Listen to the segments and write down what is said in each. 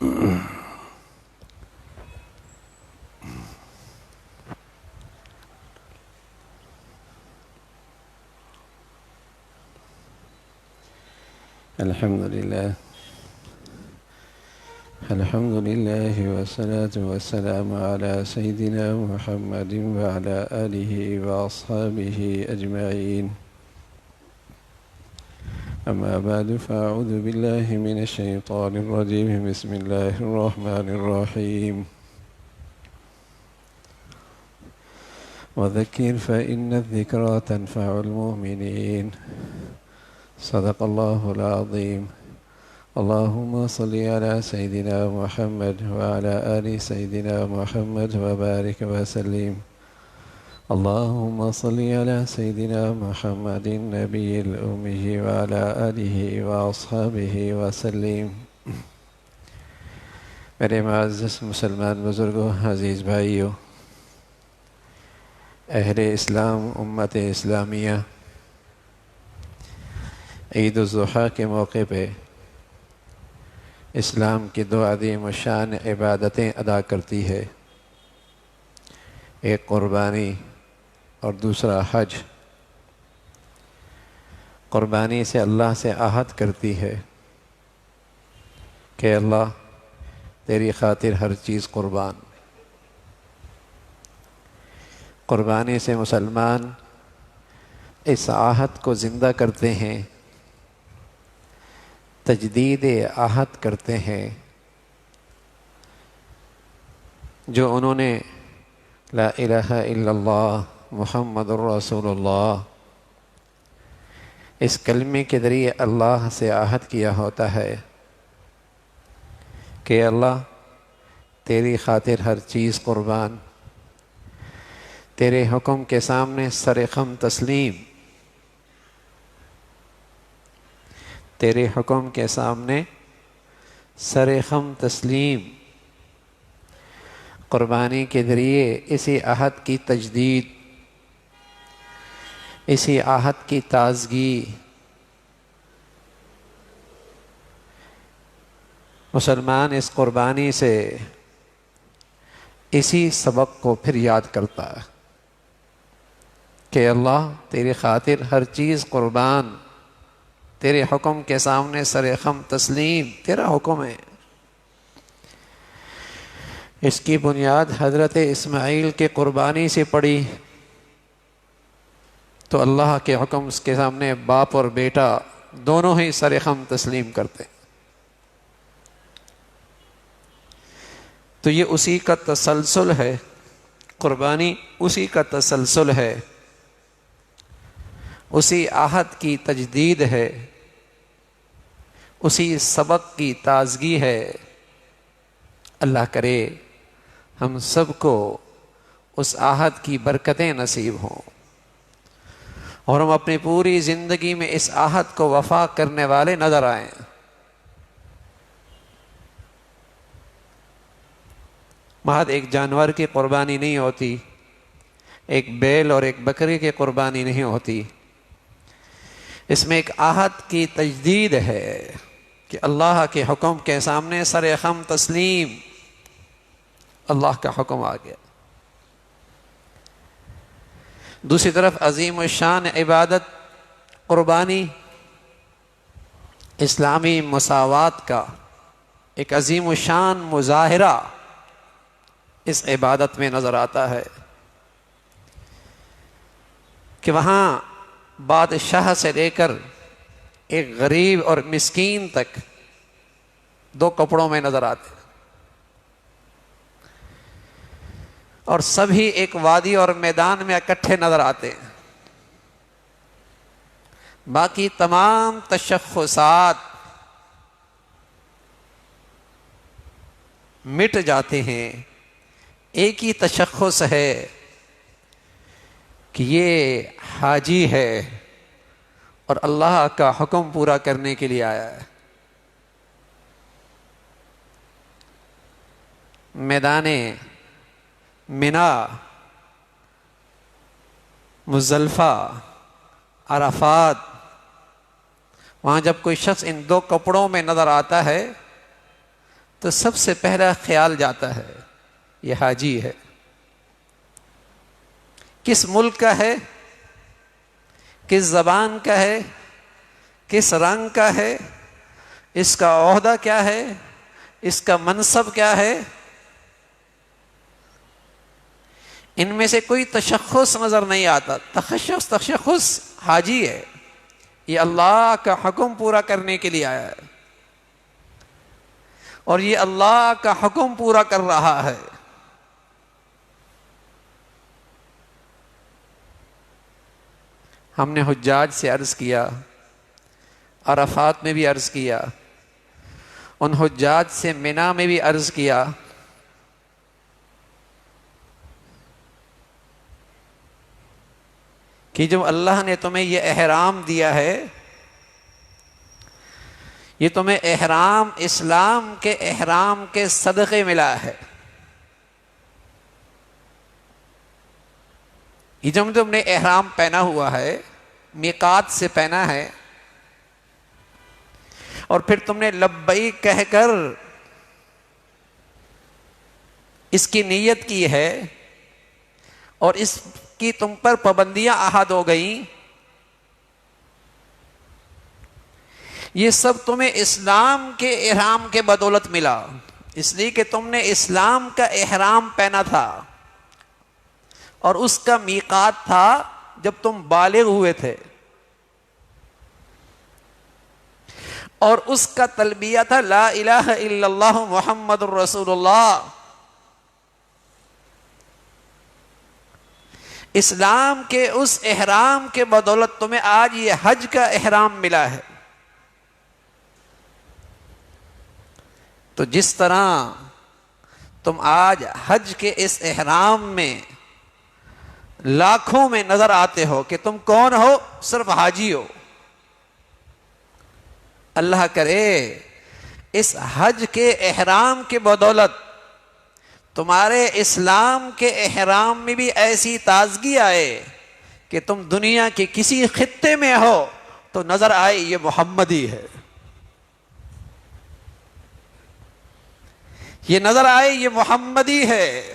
الحمد لله والصلاة والسلام على سيدنا محمد وعلى آله وأصحابه أجمعين. أما بعد فأعوذ بالله من الشيطان الرجيم. بسم الله الرحمن الرحيم. وذكر فإن الذكرى تنفع المؤمنين. صدق الله العظيم. اللهم صل على سيدنا محمد وعلى آل سيدنا محمد وبارك وسلم. اللهم صل على سيدنا محمد النبي الأمي وعلى آله وأصحابه وسلم. میرے معزز مسلمان بزرگوں، عزیز بھائیوں، اہل اسلام، امت اسلامیہ عید الاضحیٰ کے موقع پہ اسلام کی دو عظیم الشان عبادتیں ادا کرتی ہے، ایک قربانی اور دوسرا حج۔ قربانی سے اللہ سے عہد کرتی ہے کہ اللہ تیری خاطر ہر چیز قربان۔ قربانی سے مسلمان اس عہد کو زندہ کرتے ہیں، تجدید عہد کرتے ہیں جو انہوں نے لا الہ الا اللہ محمد الرسول اللہ اس کلمے کے ذریعے اللہ سے عہد کیا ہوتا ہے کہ اللہ تیری خاطر ہر چیز قربان، تیرے حکم کے سامنے سر خم تسلیم، تیرے حکم کے سامنے سر خم تسلیم۔ قربانی کے ذریعے اسی عہد کی تجدید، اسی عہد کی تازگی مسلمان اس قربانی سے اسی سبق کو پھر یاد کرتا ہے کہ اللہ تیری خاطر ہر چیز قربان، تیرے حکم کے سامنے سر خم تسلیم، تیرا حکم ہے۔ اس کی بنیاد حضرت اسماعیل کے قربانی سے پڑی تو اللہ کے حکم اس کے سامنے باپ اور بیٹا دونوں ہی سر خم تسلیم کرتے، تو یہ اسی کا تسلسل ہے، قربانی اسی کا تسلسل ہے، اسی عہد کی تجدید ہے، اسی سبق کی تازگی ہے۔ اللہ کرے ہم سب کو اس عہد کی برکتیں نصیب ہوں اور ہم اپنی پوری زندگی میں اس عہد کو وفا کرنے والے نظر آئیں۔ محض ایک جانور کی قربانی نہیں ہوتی، ایک بیل اور ایک بکری کی قربانی نہیں ہوتی، اس میں ایک عہد کی تجدید ہے کہ اللہ کے حکم کے سامنے سر خم تسلیم، اللہ کا حکم آ گیا۔ دوسری طرف عظیم الشان عبادت قربانی اسلامی مساوات کا ایک عظیم الشان مظاہرہ اس عبادت میں نظر آتا ہے کہ وہاں بادشاہ سے لے کر ایک غریب اور مسکین تک دو کپڑوں میں نظر آتے اور سبھی ایک وادی اور میدان میں اکٹھے نظر آتے ہیں۔ باقی تمام تشخصات مٹ جاتے ہیں، ایک ہی تشخص ہے کہ یہ حاجی ہے اور اللہ کا حکم پورا کرنے کے لیے آیا ہے۔ میدان منا، مزدلفہ، عرفات، وہاں جب کوئی شخص ان دو کپڑوں میں نظر آتا ہے تو تو سب سے پہلا خیال جاتا ہے یہ حاجی ہے، کس ملک کا ہے، کس زبان کا ہے، کس رنگ کا ہے، اس کا عہدہ کیا ہے، اس کا منصب کیا ہے. ان میں سے کوئی تشخص نظر نہیں آتا. تشخص حاجی ہے، یہ اللہ کا حکم پورا کرنے کے لیے آیا ہے اور یہ اللہ کا حکم پورا کر رہا ہے. ہم نے حجاج سے عرض کیا، عرفات میں بھی عرض کیا، ان حجاج سے منا میں بھی عرض کیا، کہ جو اللہ نے تمہیں یہ احرام دیا ہے، یہ تمہیں احرام اسلام کے احرام کے صدقے ملا ہے. یہ جو تم نے احرام پہنا ہوا ہے، میقات سے پہنا ہے، اور پھر تم نے لبیک کہہ کر اس کی نیت کی ہے اور اس کی تم پر پابندیاں عائد ہو گئیں، یہ سب تمہیں اسلام کے احرام کے بدولت ملا، اس لیے کہ تم نے اسلام کا احرام پہنا تھا اور اس کا میقات تھا جب تم بالغ ہوئے تھے، اور اس کا تلبیہ تھا لا الہ الا اللہ محمد الرسول اللہ. اسلام کے اس احرام کے بدولت تمہیں آج یہ حج کا احرام ملا ہے. تو جس طرح تم آج حج کے اس احرام میں لاکھوں میں نظر آتے ہو کہ تم کون ہو؟ صرف حاجی ہو. اللہ کرے اس حج کے احرام کے بدولت تمہارے اسلام کے احرام میں بھی ایسی تازگی آئے کہ تم دنیا کے کسی خطے میں ہو تو نظر آئے یہ محمدی ہے، یہ نظر آئے یہ محمدی ہے.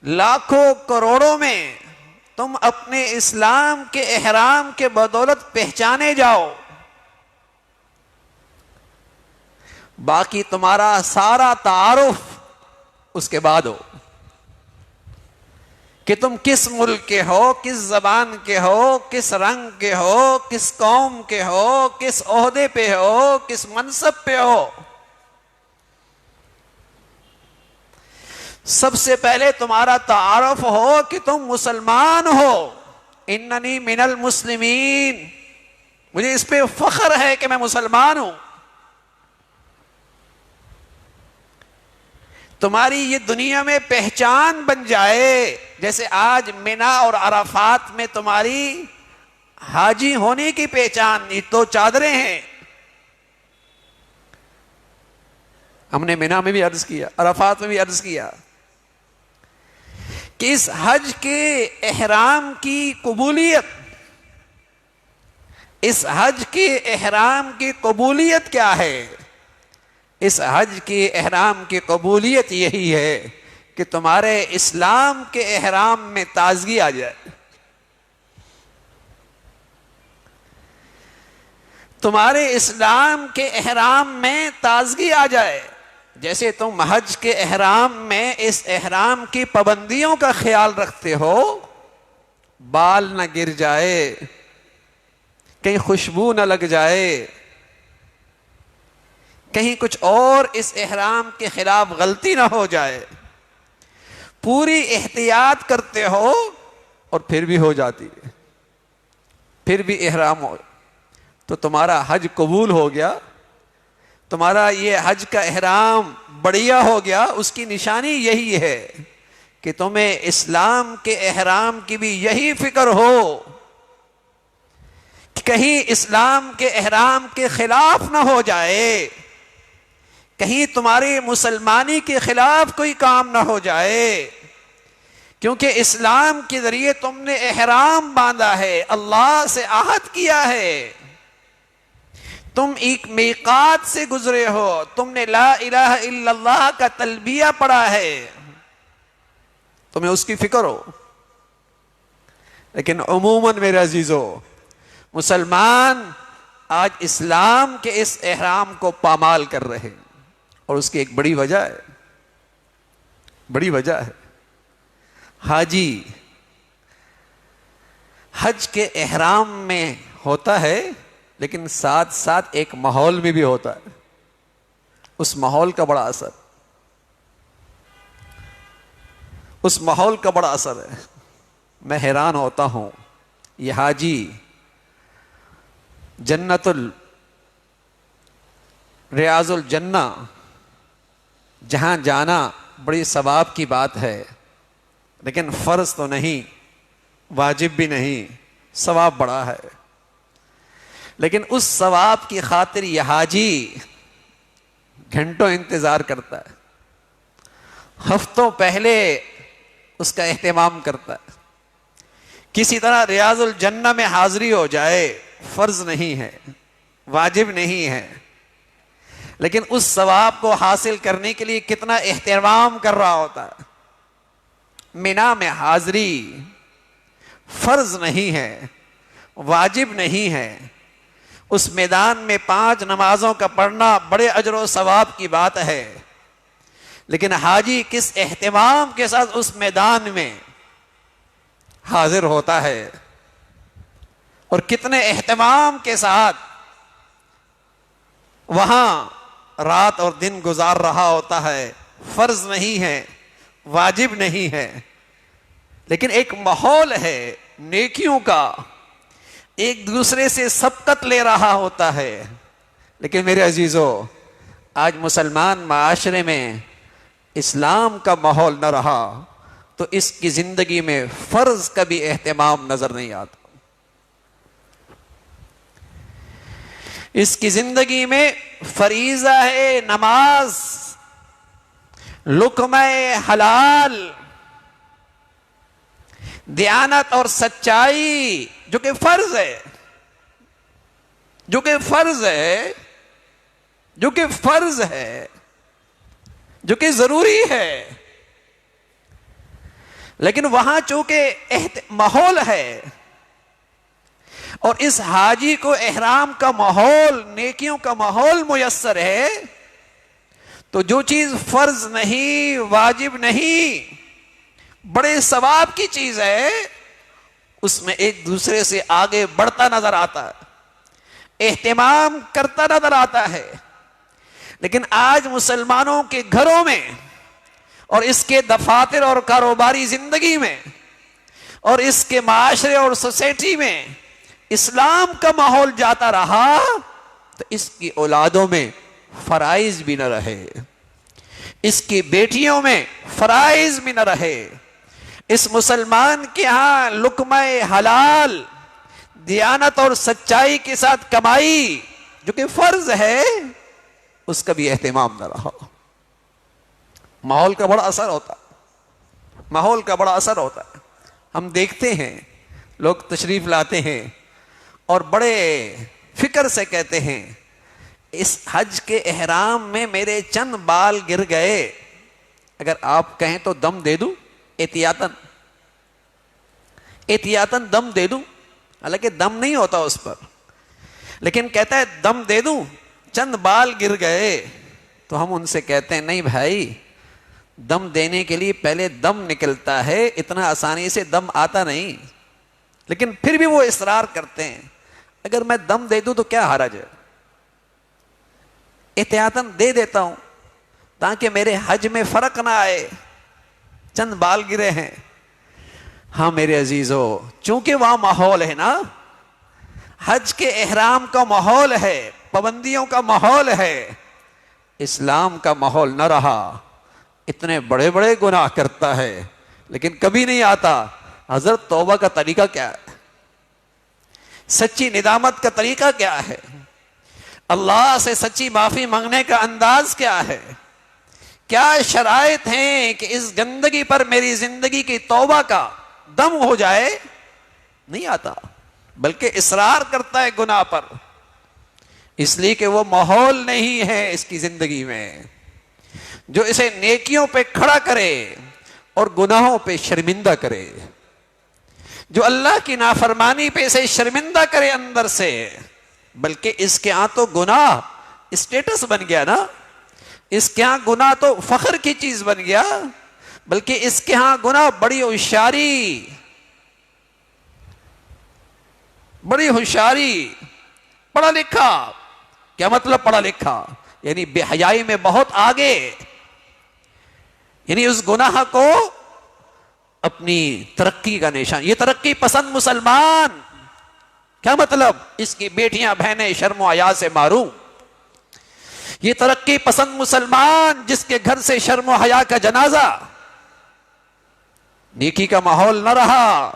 لاکھوں کروڑوں میں تم اپنے اسلام کے احرام کے بدولت پہچانے جاؤ، باقی تمہارا سارا تعارف اس کے بعد ہو کہ تم کس ملک کے ہو، کس زبان کے ہو، کس رنگ کے ہو، کس قوم کے ہو، کس عہدے پہ ہو، کس منصب پہ ہو. سب سے پہلے تمہارا تعارف ہو کہ تم مسلمان ہو. اننی من المسلمین، مجھے اس پہ فخر ہے کہ میں مسلمان ہوں. تمہاری یہ دنیا میں پہچان بن جائے، جیسے آج منا اور عرفات میں تمہاری حاجی ہونے کی پہچان، یہ دو چادریں ہیں. ہم نے منا میں بھی عرض کیا، عرفات میں بھی عرض کیا کہ اس حج کے احرام کی قبولیت، اس حج کے احرام کی قبولیت کیا ہے؟ اس حج کے احرام کی قبولیت یہی ہے کہ تمہارے اسلام کے احرام میں تازگی آ جائے، تمہارے اسلام کے احرام میں تازگی آ جائے. جیسے تم حج کے احرام میں اس احرام کی پابندیوں کا خیال رکھتے ہو، بال نہ گر جائے، کہیں خوشبو نہ لگ جائے، کہیں کچھ اور اس احرام کے خلاف غلطی نہ ہو جائے، پوری احتیاط کرتے ہو اور پھر بھی ہو جاتی ہے، پھر بھی احرام ہو تو تمہارا حج قبول ہو گیا، تمہارا یہ حج کا احرام بڑھیا ہو گیا. اس کی نشانی یہی ہے کہ تمہیں اسلام کے احرام کی بھی یہی فکر ہو کہ کہیں اسلام کے احرام کے خلاف نہ ہو جائے، کہیں تمہاری مسلمانی کے خلاف کوئی کام نہ ہو جائے، کیونکہ اسلام کے ذریعے تم نے احرام باندھا ہے، اللہ سے عہد کیا ہے. تم ایک میقات سے گزرے ہو، تم نے لا الہ الا اللہ کا تلبیہ پڑھا ہے، تمہیں اس کی فکر ہو. لیکن عموماً میرے عزیزو، مسلمان آج اسلام کے اس احرام کو پامال کر رہے ہیں، اور اس کی ایک بڑی وجہ ہے، بڑی وجہ ہے. حاجی حج کے احرام میں ہوتا ہے، لیکن ساتھ ساتھ ایک ماحول میں بھی ہوتا ہے، اس ماحول کا بڑا اثر، اس ماحول کا بڑا اثر ہے. میں حیران ہوتا ہوں، یہ حاجی جنت ریاض الجنہ جہاں جانا بڑی ثواب کی بات ہے، لیکن فرض تو نہیں، واجب بھی نہیں، ثواب بڑا ہے. لیکن اس ثواب کی خاطر یہ حاجی گھنٹوں انتظار کرتا ہے، ہفتوں پہلے اس کا اہتمام کرتا ہے. کسی طرح ریاض الجنہ میں حاضری ہو جائے، فرض نہیں ہے، واجب نہیں ہے، لیکن اس ثواب کو حاصل کرنے کے لیے کتنا اہتمام کر رہا ہوتا ہے. مینا میں حاضری فرض نہیں ہے، واجب نہیں ہے. اس میدان میں 5 نمازوں کا پڑھنا بڑے اجر و ثواب کی بات ہے، لیکن حاجی کس اہتمام کے ساتھ اس میدان میں حاضر ہوتا ہے، اور کتنے اہتمام کے ساتھ وہاں رات اور دن گزار رہا ہوتا ہے. فرض نہیں ہے، واجب نہیں ہے، لیکن ایک ماحول ہے نیکیوں کا، ایک دوسرے سے سبقت لے رہا ہوتا ہے. لیکن میرے عزیزو، آج مسلمان معاشرے میں اسلام کا ماحول نہ رہا تو اس کی زندگی میں فرض کا بھی اہتمام نظر نہیں آتا. اس کی زندگی میں فریضہ ہے نماز، لقمہ حلال، دیانت اور سچائی، جو کہ فرض ہے، جو کہ فرض ہے، جو کہ فرض ہے، جو کہ ضروری ہے. لیکن وہاں چونکہ ماحول ہے، اور اس حاجی کو احرام کا ماحول، نیکیوں کا ماحول میسر ہے، تو جو چیز فرض نہیں، واجب نہیں، بڑے ثواب کی چیز ہے، اس میں ایک دوسرے سے آگے بڑھتا نظر آتا ہے، اہتمام کرتا نظر آتا ہے. لیکن آج مسلمانوں کے گھروں میں اور اس کے دفاتر اور کاروباری زندگی میں اور اس کے معاشرے اور سوسائٹی میں اسلام کا ماحول جاتا رہا تو اس کی اولادوں میں فرائض بھی نہ رہے، اس کی بیٹیوں میں فرائض بھی نہ رہے. اس مسلمان کے ہاں لقمہ حلال، دیانت اور سچائی کے ساتھ کمائی، جو کہ فرض ہے، اس کا بھی اہتمام نہ رہا. ماحول کا بڑا اثر ہوتا، ماحول کا بڑا اثر ہوتا ہے. ہم دیکھتے ہیں لوگ تشریف لاتے ہیں اور بڑے فکر سے کہتے ہیں اس حج کے احرام میں میرے چند بال گر گئے، اگر آپ کہیں تو دم دے دوں، احتیاطاً دم دے دوں. حالانکہ دم نہیں ہوتا اس پر، لیکن کہتا ہے دم دے دوں، چند بال گر گئے. تو ہم ان سے کہتے ہیں نہیں بھائی، دم دینے کے لیے پہلے دم نکلتا ہے، اتنا آسانی سے دم آتا نہیں. لیکن پھر بھی وہ اصرار کرتے ہیں اگر میں دم دے دوں تو کیا حرج ہے، احتیاطاً دے دیتا ہوں تاکہ میرے حج میں فرق نہ آئے، چند بال گرے ہیں. ہاں میرے عزیزو، چونکہ وہاں ماحول ہے نا، حج کے احرام کا ماحول ہے، پابندیوں کا ماحول ہے، اسلام کا ماحول نہ رہا، اتنے بڑے بڑے گناہ کرتا ہے لیکن کبھی نہیں آتا. حضرت توبہ کا طریقہ کیا ہے؟ سچی ندامت کا طریقہ کیا ہے؟ اللہ سے سچی معافی مانگنے کا انداز کیا ہے؟ کیا شرائط ہیں کہ اس گندگی پر میری زندگی کی توبہ کا دم ہو جائے؟ نہیں آتا، بلکہ اصرار کرتا ہے گناہ پر. اس لیے کہ وہ ماحول نہیں ہے اس کی زندگی میں جو اسے نیکیوں پہ کھڑا کرے اور گناہوں پہ شرمندہ کرے، جو اللہ کی نافرمانی پہ اسے شرمندہ کرے اندر سے، بلکہ اس کے ہاں تو گناہ اسٹیٹس بن گیا نا، اس کے ہاں گناہ تو فخر کی چیز بن گیا، بلکہ اس کے ہاں گناہ بڑی ہوشیاری، پڑھا لکھا۔ کیا مطلب پڑھا لکھا؟ یعنی بے حیائی میں بہت آگے، یعنی اس گناہ کو اپنی ترقی کا نشان، یہ ترقی پسند مسلمان۔ کیا مطلب؟ اس کی بیٹیاں بہنیں شرم و حیا سے معروم۔ یہ ترقی پسند مسلمان جس کے گھر سے شرم و حیا کا جنازہ، نیکی کا ماحول نہ رہا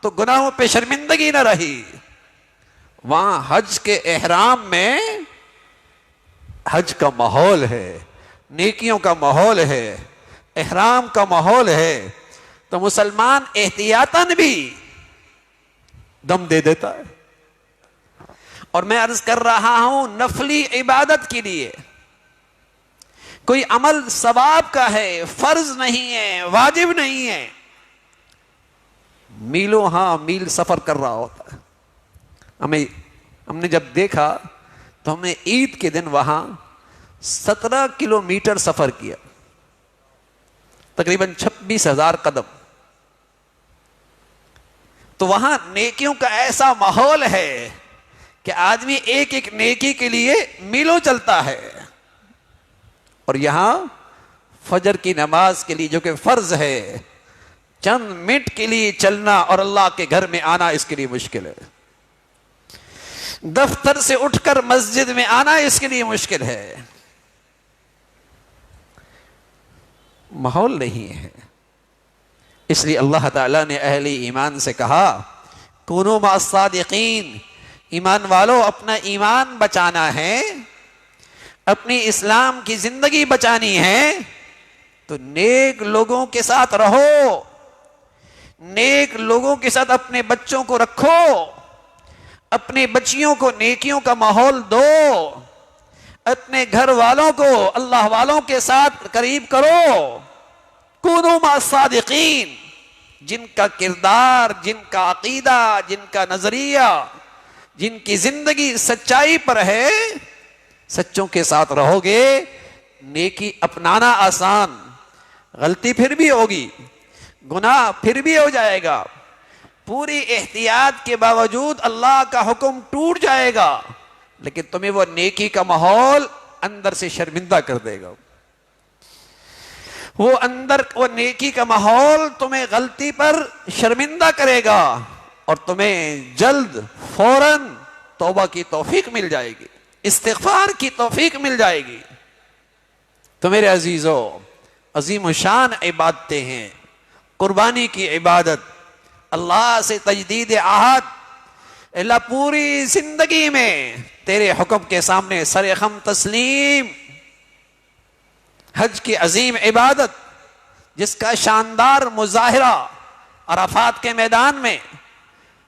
تو گناہوں پہ شرمندگی نہ رہی۔ وہاں حج کے احرام میں حج کا ماحول ہے، نیکیوں کا ماحول ہے، احرام کا ماحول ہے، تو مسلمان احتیاطاً بھی دم دے دیتا ہے۔ اور میں عرض کر رہا ہوں نفلی عبادت کے لیے کوئی عمل ثواب کا ہے، فرض نہیں ہے، واجب نہیں ہے، میلوں ہاں میل سفر کر رہا ہوتا ہے۔ ہم نے جب دیکھا تو ہم نے عید کے دن وہاں 17 کلومیٹر سفر کیا، تقریباً 26,000 قدم۔ تو وہاں نیکیوں کا ایسا ماحول ہے کہ آدمی ایک ایک نیکی کے لیے میلوں چلتا ہے، اور یہاں فجر کی نماز کے لیے جو کہ فرض ہے، چند منٹ کے لیے چلنا اور اللہ کے گھر میں آنا اس کے لیے مشکل ہے، دفتر سے اٹھ کر مسجد میں آنا اس کے لیے مشکل ہے، ماحول نہیں ہے۔ اس لیے اللہ تعالیٰ نے اہل ایمان سے کہا کونوا مع الصادقین، ایمان والو اپنا ایمان بچانا ہے، اپنی اسلام کی زندگی بچانی ہے تو نیک لوگوں کے ساتھ رہو، نیک لوگوں کے ساتھ اپنے بچوں کو رکھو، اپنے بچیوں کو نیکیوں کا ماحول دو، اپنے گھر والوں کو اللہ والوں کے ساتھ قریب کرو۔ کونوا مع الصادقین، جن کا کردار، جن کا عقیدہ، جن کا نظریہ، جن کی زندگی سچائی پر ہے، سچوں کے ساتھ رہو گے، نیکی اپنانا آسان، غلطی پھر بھی ہوگی، گناہ پھر بھی ہو جائے گا، پوری احتیاط کے باوجود اللہ کا حکم ٹوٹ جائے گا، لیکن تمہیں وہ نیکی کا ماحول اندر سے شرمندہ کر دے گا، وہ نیکی کا ماحول تمہیں غلطی پر شرمندہ کرے گا، اور تمہیں جلد فوراً توبہ کی توفیق مل جائے گی، استغفار کی توفیق مل جائے گی۔ تو میرے عزیزو، عظیم الشان عبادتیں ہیں، قربانی کی عبادت، اللہ سے تجدید عہد، اللہ پوری زندگی میں تیرے حکم کے سامنے سر خم تسلیم، حج کی عظیم عبادت جس کا شاندار مظاہرہ عرفات کے میدان میں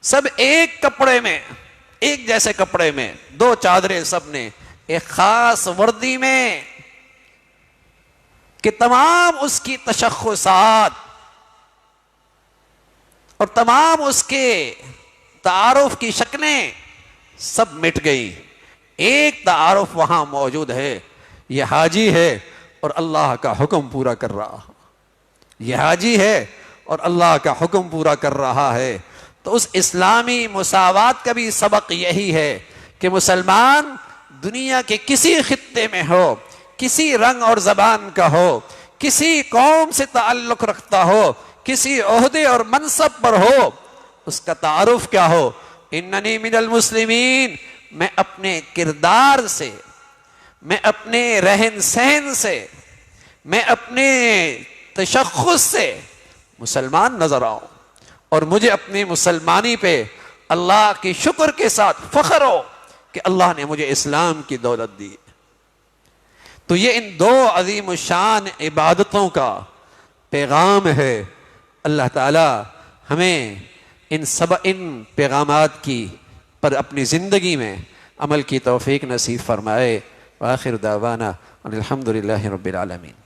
سب ایک کپڑے میں، ایک جیسے کپڑے میں، 2 چادریں سب نے، ایک خاص وردی میں، کہ تمام اس کی تشخصات اور تمام اس کے تعارف کی شکلیں سب مٹ گئی، ایک تعارف وہاں موجود ہے، یہ حاجی ہے اور اللہ کا حکم پورا کر رہا، یہ حاجی ہے اور اللہ کا حکم پورا کر رہا ہے۔ تو اس اسلامی مساوات کا بھی سبق یہی ہے کہ مسلمان دنیا کے کسی خطے میں ہو، کسی رنگ اور زبان کا ہو، کسی قوم سے تعلق رکھتا ہو، کسی عہدے اور منصب پر ہو، اس کا تعارف کیا ہو، اننی من المسلمین، میں اپنے کردار سے، میں اپنے رہن سہن سے، میں اپنے تشخص سے مسلمان نظر آؤں، اور مجھے اپنی مسلمانی پہ اللہ کی شکر کے ساتھ فخر ہو کہ اللہ نے مجھے اسلام کی دولت دی۔ تو یہ ان 2 عظیم الشان عبادتوں کا پیغام ہے۔ اللہ تعالی ہمیں ان پیغامات کی پر اپنی زندگی میں عمل کی توفیق نصیب فرمائے۔ وآخر دعوانا الحمدللہ رب العالمین۔